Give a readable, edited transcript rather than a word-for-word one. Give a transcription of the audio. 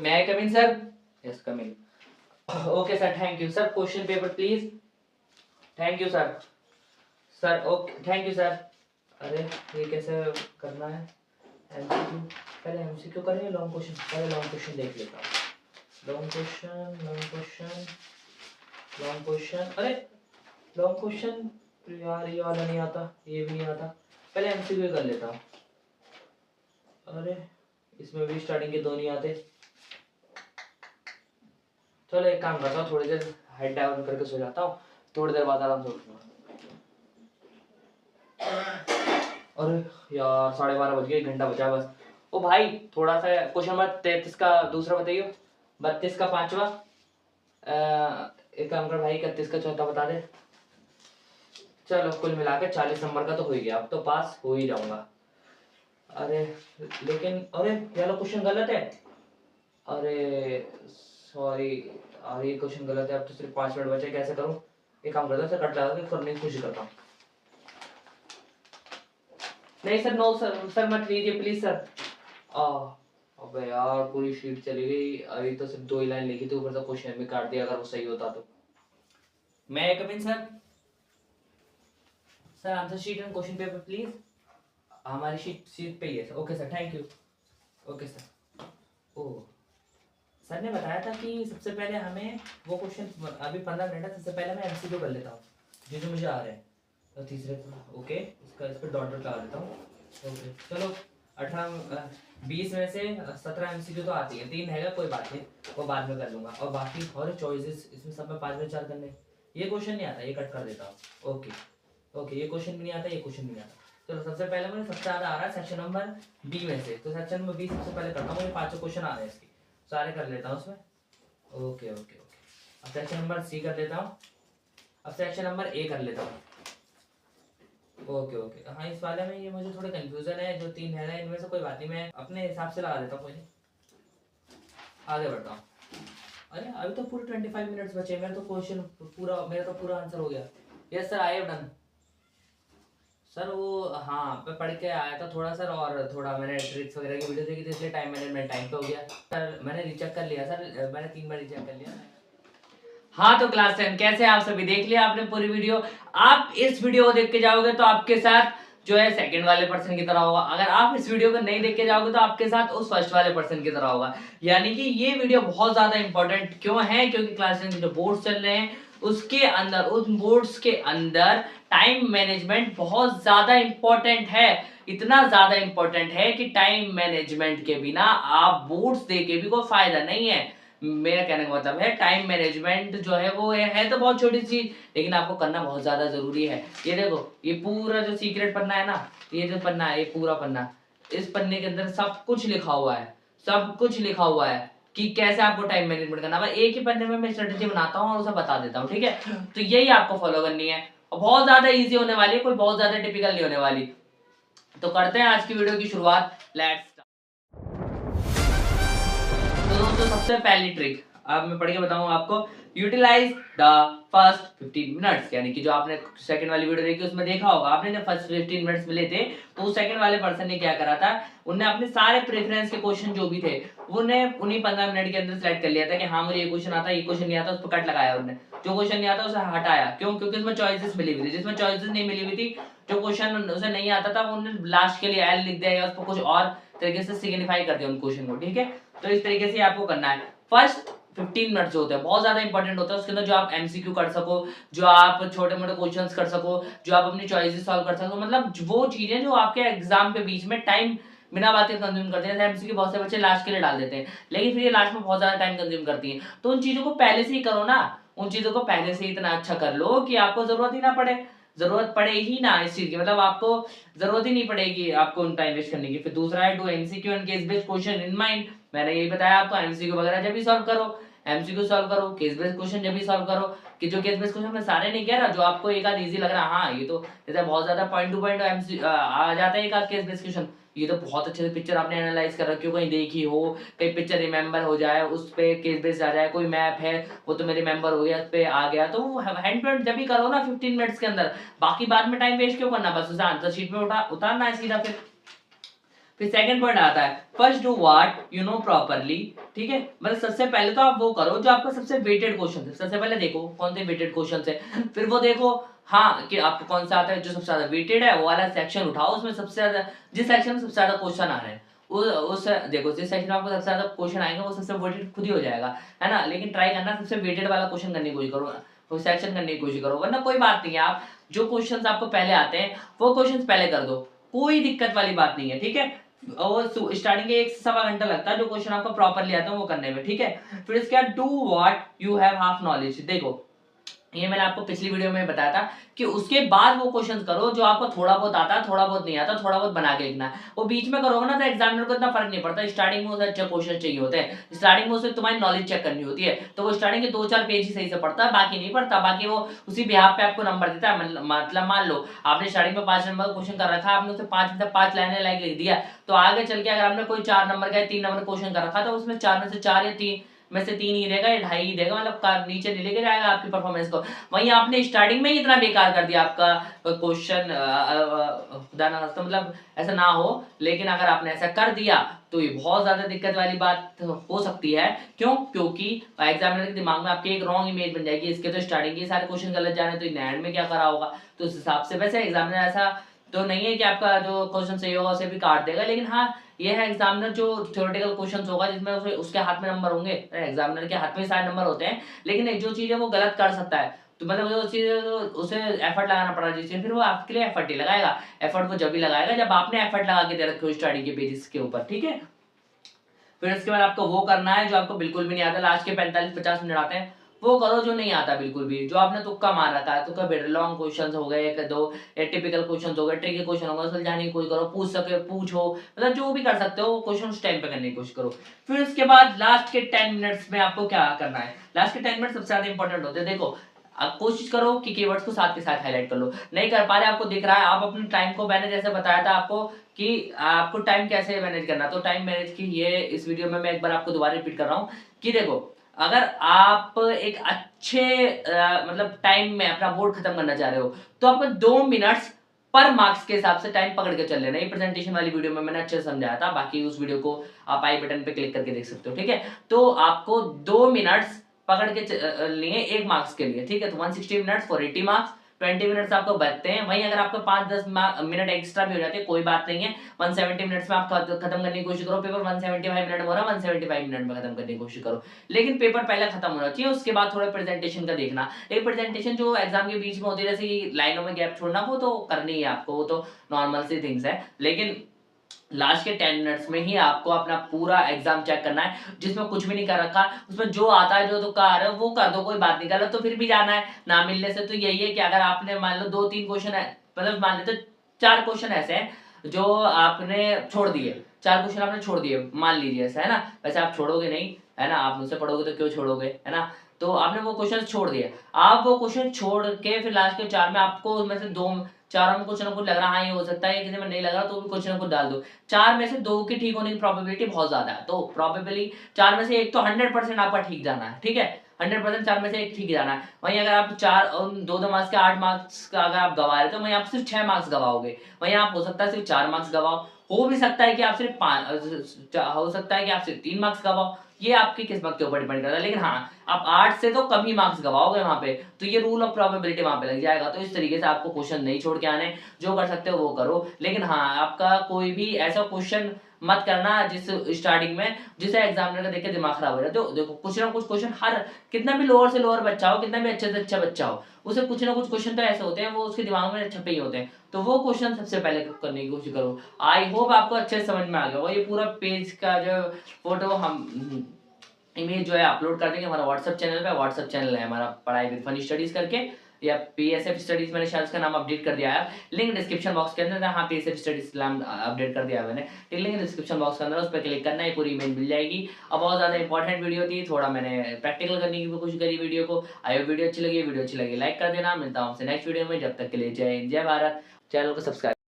May I come in, sir? Yes, come in. Okay, sir. Thank you, sir. Question paper, please. Thank you, sir. Sir, okay. Thank you, sir. अरे ये कैसे करना है? MCQ पहले MCQ करें long question? पहले long question देख लेता हूँ। Long question, long question, long question. अरे लॉन्ग क्वेश्चन यार, ये वाला नहीं आता, ये भी नहीं आता। पहले एमसीक्यू कर लेता हूँ। अरे इसमें भी स्टार्टिंग के दो नहीं आते। चलो एक काम करता हूँ, थोड़ी देर हेड डाउन करके सो जाता हूँ, थोड़ी देर बाद आराम से उठूंगा। अरे यार 12:30 बज गए, 1 घंटा बचा बस। ओ भाई थोड़ा सा क्वेश्चन नंबर 33 का दूसरा बताइए, 32 का पांचवा। एक काम कर भाई, 31 का चौथा बता दे। चलो कुल मिलाकर 40 नंबर का तो हो ही गया, अब तो पास हो ही जाऊंगा। अरे लेकिन अरे ये वाला क्वेश्चन गलत है। अरे सॉरी, अरे ये क्वेश्चन गलत है। अब तो सिर्फ 5 मिनट बचे, कैसे करूं? एक काम करता हूँ, सर कट लगा के करने की कोशिश करता हूँ। नहीं सर, नो सर, सर मत लीजिए प्लीज सर। आ अबे यार पूरी शीट चली गई। अभी तो सिर्फ 2 ही लाइन लिखी थी, ऊपर से क्वेश्चन भी काट दिया। अगर वो सही होता तो। May I come in sir. Sir answer sheet and question paper please. हमारी शीट पे ही है sir. Okay sir, thank you. Okay sir. ओ सर ने बताया था कि सबसे पहले हमें वो क्वेश्चन, अभी 15 मिनट है, सबसे पहले मैं एमसीक्यू कर लेता हूँ जो जो मुझे आ रहे हैं। तो तीसरे ओके, इसका इस पर डॉट लगा देता हूँ। ओके चलो 18 20 में से 17 एमसीक्यू तो आती है, 3 हैगा, कोई बात नहीं, वो बाद में कर लूंगा। और बाकी और चॉइसेस इसमें सब में 5 में 4 करने। ये क्वेश्चन नहीं आता, ये कट कर देता हूँ। ओके ओके, ये क्वेश्चन भी नहीं आता, ये क्वेश्चन भी नहीं आता। चलो सबसे पहले मुझे सबसे ज़्यादा आ रहा है सेक्शन नंबर बी में से, तो सेक्शन नंबर बी सबसे पहले करता हूँ। मुझे 5 क्वेश्चन आ रहे हैं इसके, सारे कर लेता हूँ उसमें। ओके ओके ओके, अब सेक्शन नंबर सी कर लेता हूँ। अब सेक्शन नंबर ए कर लेता हूँ। ओके ओके, हाँ इस वाले में ये मुझे थोड़ा कंफ्यूजन है, जो 3 है ना इनमें से कोई बात नहीं, मैं अपने हिसाब से लगा देता हूँ। मुझे आगे बढ़ता हूँ। अरे अभी तो पूरे 25 मिनट्स बचे, मेरा तो क्वेश्चन पूरा, मेरा तो पूरा आंसर हो गया। Yes sir, I have done. Sir वो हाँ, मैं पढ़ के आया था थोड़ा सर, और थोड़ा मैंने ट्रिक्स वगैरह की वीडियो देखी थी, इसलिए टाइम मैनेजमेंट टाइम पे हो गया सर। मैंने रीचेक कर लिया सर, मैंने 3 बार रीचेक कर लिया। हाँ तो क्लास 10 कैसे आप सभी देख लिया आपने पूरी वीडियो। आप इस वीडियो को देख के जाओगे तो आपके साथ जो है सेकंड वाले पर्सन की तरह होगा। अगर आप इस वीडियो को नहीं देख के जाओगे तो आपके साथ उस फर्स्ट वाले पर्सन की तरह होगा। यानी कि ये वीडियो बहुत ज्यादा इंपॉर्टेंट क्यों है, क्योंकि क्लास 10 के जो बोर्ड्स चल रहे हैं उसके अंदर, उन बोर्ड्स के अंदर टाइम मैनेजमेंट बहुत ज्यादा इंपॉर्टेंट है। इतना ज्यादा इंपॉर्टेंट है कि टाइम मैनेजमेंट के बिना आप बोर्ड्स दे के भी कोई फायदा नहीं है। मेरा कहने का मतलब है टाइम मैनेजमेंट जो है वो है तो बहुत छोटी चीज, लेकिन आपको करना बहुत ज्यादा जरूरी है। ये देखो, ये पूरा जो सीक्रेट पन्ना है ना, ये जो पन्ना है, ये पूरा पन्ना, इस पन्ने के अंदर सब कुछ लिखा हुआ है। सब कुछ लिखा हुआ है कि कैसे आपको टाइम मैनेजमेंट करना है। एक ही पन्ने में मैं स्ट्रेटेजी बनाता हूँ और उसे बता देता हूँ, ठीक है? तो यही आपको फॉलो करनी है, और बहुत ज्यादा इजी होने वाली है, कोई बहुत ज्यादा टिपिकल नहीं होने वाली। तो करते हैं आज की वीडियो की शुरुआत। लेट्स। तो दोस्तों सबसे पहली ट्रिक अब मैं पढ़ के बताऊंगा आपको। यूटिलाइज द फर्स्ट 15 मिनट्स, यानी कि जो आपने सेकंड वाली वीडियो देखी उसमें देखा होगा आपने, जब फर्स्ट 15 मिनट्स मिले थे तो उस सेकंड वाले पर्सन ने क्या करा था, उन्हें अपने सारे प्रेफरेंस के क्वेश्चन जो भी थे उन्हें उन्हीं 15 मिनट के अंदर सेलेक्ट कर लिया था कि हाँ मुझे ये क्वेश्चन आता है, ये क्वेश्चन नहीं आता, उस पर कट लगाया उन्होंने। जो क्वेश्चन नहीं आता उसे हटाया। क्यों? क्योंकि उसमें चॉइसेस मिली हुई थी। जिसमें चॉइसेस नहीं मिली हुई थी, जो क्वेश्चन उसे नहीं आता था, उन्होंने लास्ट के लिए एल लिख दिया या उस पर कुछ और तरीके से सिग्निफाई कर दिया उन क्वेश्चन को, ठीक है? तो इस तरीके से आपको करना है। फर्स्ट 15 मिनट जो होते हैं बहुत ज्यादा इंपॉर्टेंट होता है, उसके अंदर जो आप एमसीक्यू कर सको, जो आप छोटे मोटे क्वेश्चंस कर सको, जो आप अपनी चॉइसेस सॉल्व कर सको, मतलब वो चीजें जो आपके एग्जाम के बीच में टाइम बिना बात के कंज्यूम करते हैं। एमसीक्यू बहुत से बच्चे लास्ट के लिए डाल देते हैं, लेकिन फिर ये लास्ट में बहुत ज्यादा टाइम कंज्यूम करती है। तो उन चीजों को पहले से ही करो ना, उन चीजों को पहले से ही इतना अच्छा कर लो कि आपको जरूरत ही ना पड़े, जरूरत पड़े ही ना इस चीज की, मतलब आपको जरूरत ही नहीं पड़ेगी आपको टाइम वेस्ट करने की। फिर दूसरा है do MCQ and case based question in mind. मैंने यही बताया आपको, एमसीक्यू वगैरह जब भी सॉल्व करो, एमसीक्यू सॉल्व करो, केस बेस्ड क्वेश्चन जब भी सॉल्व करो। कि जो केस बेस्ड क्वेश्चन मैं सारे नहीं कह रहा, जो आपको एक आध इजी लग रहा है, हाँ ये तो जैसे बहुत ज्यादा पॉइंट टू पॉइंट आ जाता है एक आध केस बेस्ड क्वेश्चन, ये तो बहुत अच्छे से पिक्चर आपने एनालाइज कर रखी हो, कहीं देखी हो, कहीं पिक्चर रिमेंबर हो जाए, उस पे केस बेस्ड आ जाए, कोई मैप है वो तो मेरे रिमेंबर हो गया, उस पे आ गया, तो हैंड टू हैंड जब भी करो ना 15 मिनट्स के अंदर, बाकी बाद में टाइम वेस्ट क्यों करना, बस उसे आंसर शीट में उतारना है सीधा। फिर सेकंड पॉइंट आता है first do what you know properly, ठीक है, मतलब सबसे पहले तो आप वो करो जो आपका सबसे वेटेड क्वेश्चन है, सबसे पहले देखो कौन से वेटेड क्वेश्चन है, फिर वो देखो हाँ कि आपको कौन सा आता है जो सबसे ज्यादा वेटेड है, वो वाला सेक्शन उठाओ, उसमें सबसे ज्यादा जिस सेक्शन में सबसे ज्यादा क्वेश्चन आ रहे हैं उस देखो जिस सेक्शन में आपको सबसे ज्यादा क्वेश्चन आएंगे वो सबसे वेटेड खुद ही हो जाएगा, है ना। लेकिन ट्राई करना सबसे वेटेड वाला क्वेश्चन करने की कोशिश करो, वो सेक्शन करने की कोशिश करो, वरना कोई बात नहीं है, आप जो क्वेश्चंस आपको पहले आते हैं वो क्वेश्चंस पहले कर दो, कोई दिक्कत वाली बात नहीं है, ठीक है। और स्टार्टिंग के 1 से सवा घंटा लगता है जो क्वेश्चन आपको प्रॉपरली आता है वो करने में, ठीक है। फिर इसके बाद do what you have half knowledge, देखो ये मैंने आपको पिछली वीडियो में बताया था कि उसके बाद वो क्वेश्चंस करो जो आपको थोड़ा बहुत आता है, थोड़ा बहुत नहीं आता, थोड़ा बहुत बना के लिखना है, वो बीच में करोगे ना तो एग्जामिनर को इतना फर्क नहीं पड़ता, स्टार्टिंग में उसे अच्छे क्वेश्चन चाहिए होते हैं, स्टार्टिंग में उसे तुम्हारी नॉलेज चेक करनी होती है, तो वो स्टार्टिंग के 2-4 पेज ही सही से पढ़ता है, बाकी नहीं पढ़ता, बाकी वो उसी बिहाफ पे आपको नंबर देता है। मतलब मान लो आपने स्टार्टिंग में 5 नंबर का क्वेश्चन कर रखा है, आपने उसे 5 लाइनें लाइक लिख दिया, तो आगे चल के अगर आपने कोई 4 नंबर का 3 नंबर क्वेश्चन कर रखा तो उसमें 4 में से 4 या 3 में से 3 ही देगा या 2.5 ही देगा, मतलब नीचे नहीं लेके जाएगा आपकी परफॉर्मेंस को। वहीं आपने स्टार्टिंग में ही इतना बेकार कर दिया आपका क्वेश्चन, खुदा ना खास्ता मतलब ऐसा ना हो, लेकिन अगर आपने ऐसा कर दिया तो ये बहुत ज्यादा दिक्कत वाली बात हो सकती है। क्यों? क्योंकि एग्जामिनर के दिमाग में आपकी एक रॉन्ग इमेज बन जाएगी, इसके तो स्टार्टिंग के सारे क्वेश्चन गलत जा रहे हैं तो एंड में क्या करा होगा, तो उस हिसाब से वैसे एग्जामिनर ऐसा तो नहीं है कि आपका जो क्वेश्चन सही होगा उसे भी काट देगा, लेकिन हाँ ये है एग्जामिनर जो थ्योरेटिकल क्वेश्चंस होगा जिसमें उसके हाथ में नंबर होंगे, एग्जामिनर के हाथ में सारे नंबर होते हैं, लेकिन एक जो चीज है वो गलत कर सकता है, तो मतलब जो चीज उसे एफर्ट लगाना पड़ा जिस चीज, फिर वो आपके लिए एफर्ट ही लगाएगा, एफर्ट वो जब भी लगाएगा जब आपने एफर्ट लगा के दे रखे हो स्टडी के पेजेस के ऊपर, ठीक है। फिर उसके बाद आपको वो करना है जो आपको बिल्कुल भी नहीं आता, लास्ट के 45-50 मिनट आते हैं वो करो जो नहीं आता बिल्कुल भी, जो आपने तुक्का मार रखा है, तुक्का बेटर लॉन्ग क्वेश्चंस हो गए, एक दो टिपिकल क्वेश्चंस हो गए, ट्रिकी क्वेश्चन हो गए, सुलझाने की कोशिश करो, पूछो, मतलब जो भी कर सकते हो क्वेश्चन उस टाइम पे करने की कोशिश करो। फिर उसके बाद लास्ट के 10 मिनट्स में आपको क्या करना है, लास्ट के 10 मिनट सबसे ज्यादा इंपॉर्टेंट होते हैं। देखो आप कोशिश करो कि कीवर्ड्स को साथ के साथ हाईलाइट कर लो, नहीं कर पा रहे आपको दिख रहा है, आप अपने टाइम को, मैंने जैसे बताया था आपको कि आपको टाइम कैसे मैनेज करना, तो टाइम मैनेज की ये इस वीडियो में मैं एक बार आपको दोबारा रिपीट कर रहा हूँ कि देखो अगर आप एक अच्छे मतलब टाइम में अपना बोर्ड खत्म करना चाह रहे हो तो आपको 2 मिनट्स पर मार्क्स के हिसाब से टाइम पकड़ के चल लेना, ये प्रेजेंटेशन वाली वीडियो में मैंने अच्छे से समझाया था, बाकी उस वीडियो को आप आई बटन पे क्लिक करके देख सकते हो, ठीक है। तो आपको 2 मिनट्स पकड़ के लिए 1 मार्क्स के लिए, ठीक है, तो 160 मिनट्स फॉर 80 मार्क्स, 20 मिनट्स आपको बचते हैं। वहीं अगर आपको 5-10 मिनट एक्स्ट्रा भी हो जाते हैं कोई बात नहीं है, 170 मिनट्स में आप खत्म करने की कोशिश करो पेपर, 175 मिनट हो रहा है 175 मिनट में खत्म करने की कोशिश करो, लेकिन पेपर पहले खत्म होना चाहिए, उसके बाद थोड़ा प्रेजेंटेशन का देखना, एक प्रेजेंटेशन जो एग्जाम के बीच में होती है जैसे लाइनों में गैप छोड़ना वो तो करनी है आपको, वो तो नॉर्मल सी थिंग्स है, लेकिन लास्ट के 10 मिनट्स में ही आपको अपना पूरा एग्जाम चेक करना है, जिसमें कुछ भी नहीं कर रखा, उसमें जो आता है जो तुक्का आ रहा है वो कर दो, कोई बात नहीं, गलत तो फिर भी जाना है ना मिलने से, तो यही है कि अगर आपने मान लो 2-3 क्वेश्चन है, मतलब मान लेते 4 क्वेश्चन ऐसे हैं जो आपने छोड़ दिए, 4 क्वेश्चन आपने छोड़ दिए मान लीजिए ऐसा है ना, वैसे आप छोड़ोगे नहीं है ना, आप मुझसे पढ़ोगे तो क्यों छोड़ोगे, है ना, तो आपने वो क्वेश्चन छोड़ दिए, आप वो क्वेश्चन छोड़ के फिर लास्ट के 4 में आपको उसमें से 2 चारों में कुछ ना कुछ लग रहा है, हाँ ये हो सकता है, किसी में नहीं लग रहा तो भी कुछ ना कुछ डाल दो, 4 में से 2 के ठीक होने की प्रोबेबिलिटी बहुत ज्यादा है, तो प्रोबेबली 4 में से एक तो 100% आपका ठीक जाना है, ठीक है, 100% 4 में से एक ठीक जाना है। वहीं अगर आप 2 मार्क्स के 8 मार्क्स का अगर आप गवा रहे तो वहीं आप सिर्फ 6 मार्क्स गवाओगे, वहीं आप हो सकता है सिर्फ 4 मार्क्स गवाओ, हो भी सकता है कि आप सिर्फ 5 हो सकता है कि आप सिर्फ 3 मार्क्स गवाओ, ये आपकी किस्मत के ऊपर डिपेंड करता है, लेकिन हाँ आप 8 से तो कम ही मार्क्स गवाओगे वहां पे, तो ये रूल ऑफ प्रोबेबिलिटी वहां पे लग जाएगा, तो इस तरीके से आपको क्वेश्चन नहीं छोड़ के आने, जो कर सकते हो वो करो, लेकिन हाँ आपका कोई भी ऐसा क्वेश्चन मत करना जिस स्टार्टिंग में जिसे एग्जामिनर का देख के दिमाग खराब हो जाए, तो देखो कुछ ना कुछ क्वेश्चन हर कितना भी लोअर से लोअर बच्चा हो, कितना भी अच्छे से अच्छा बच्चा हो, उसे कुछ ना कुछ क्वेश्चन तो ऐसे होते हैं वो उसके दिमाग में छपे ही होते हैं, तो वो क्वेश्चन सबसे पहले करने की कोशिश करो। आई होप आपको अच्छे से समझ में आ गया होगा, ये पूरा पेज का जो फोटो हम इमेज जो है अपलोड कर देंगे हमारा व्हाट्सएप चैनल पे, व्हाट्सएप चैनल है हमारा पढ़ाई विद फनी स्टडीज करके, या पीएसएफ स्टडीज मैंने शायद उसका नाम अपडेट कर दिया है, लिंक डिस्क्रिप्शन बॉक्स के अंदर, हाँ पीएसएफ स्टडीज नाम अपडेट कर दिया है मैंने, लिंक डिस्क्रिप्शन बॉक्स के अंदर, उस पर क्लिक करना है, पूरी इमेज मिल जाएगी। अब बहुत ज्यादा इंपॉर्टेंट वीडियो थी, थोड़ा मैंने प्रैक्टिकल करने की भी कोशिश करी वीडियो को, आई वीडियो अच्छी लगी लाइक कर देना, मिलता हूँ आपसे नेक्स्ट वीडियो में, जब तक के लिए जय हिंद जय भारत, चैनल को सब्सक्राइब